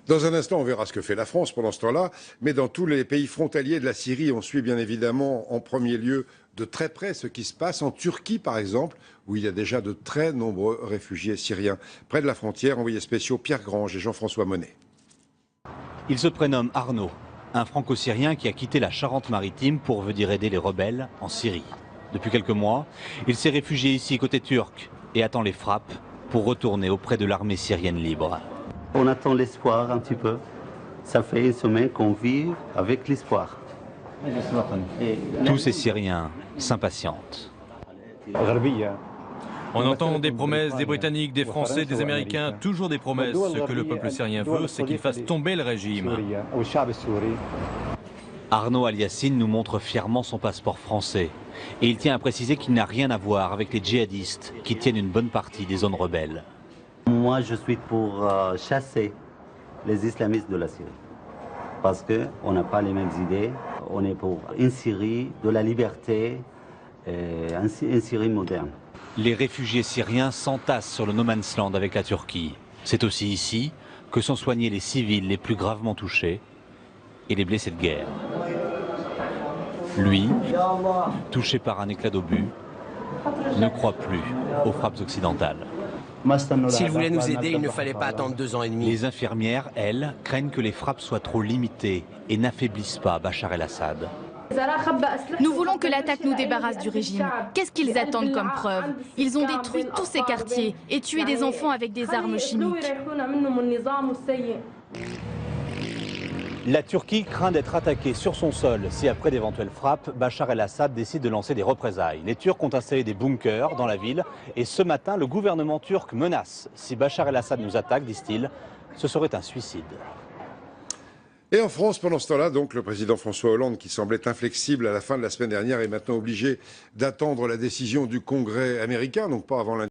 Dans un instant, on verra ce que fait la France pendant ce temps-là, mais dans tous les pays frontaliers de la Syrie, on suit bien évidemment en premier lieu de très près ce qui se passe en Turquie, par exemple, où il y a déjà de très nombreux réfugiés syriens. Près de la frontière, envoyés spéciaux Pierre Grange et Jean-François Monet. Il se prénomme Arnaud, un franco-syrien qui a quitté la Charente-Maritime pour venir aider les rebelles en Syrie. Depuis quelques mois, il s'est réfugié ici côté turc et attend les frappes pour retourner auprès de l'armée syrienne libre. On attend l'espoir un petit peu. Ça fait une semaine qu'on vit avec l'espoir. Tous ces Syriens s'impatientent. On entend des promesses des Britanniques, des Français, des Américains, toujours des promesses. Ce que le peuple syrien veut, c'est qu'il fasse tomber le régime. Arnaud Al-Yassine nous montre fièrement son passeport français. Et il tient à préciser qu'il n'a rien à voir avec les djihadistes qui tiennent une bonne partie des zones rebelles. Moi, je suis pour chasser les islamistes de la Syrie. Parce qu'on n'a pas les mêmes idées. On est pour une Syrie de la liberté, une Syrie moderne. Les réfugiés syriens s'entassent sur le no man's land avec la Turquie. C'est aussi ici que sont soignés les civils les plus gravement touchés et les blessés de guerre. Lui, touché par un éclat d'obus, ne croit plus aux frappes occidentales. S'ils voulaient nous aider, il ne fallait pas attendre 2 ans et demi. Les infirmières, elles, craignent que les frappes soient trop limitées et n'affaiblissent pas Bachar el-Assad. Nous voulons que l'attaque nous débarrasse du régime. Qu'est-ce qu'ils attendent comme preuve? Ils ont détruit tous ces quartiers et tué des enfants avec des armes chimiques. La Turquie craint d'être attaquée sur son sol si, après d'éventuelles frappes, Bachar el-Assad décide de lancer des représailles. Les Turcs ont installé des bunkers dans la ville et ce matin, le gouvernement turc menace. Si Bachar el-Assad nous attaque, disent-ils, ce serait un suicide. Et en France, pendant ce temps-là, donc, le président François Hollande, qui semblait inflexible à la fin de la semaine dernière, est maintenant obligé d'attendre la décision du Congrès américain, donc pas avant lundi.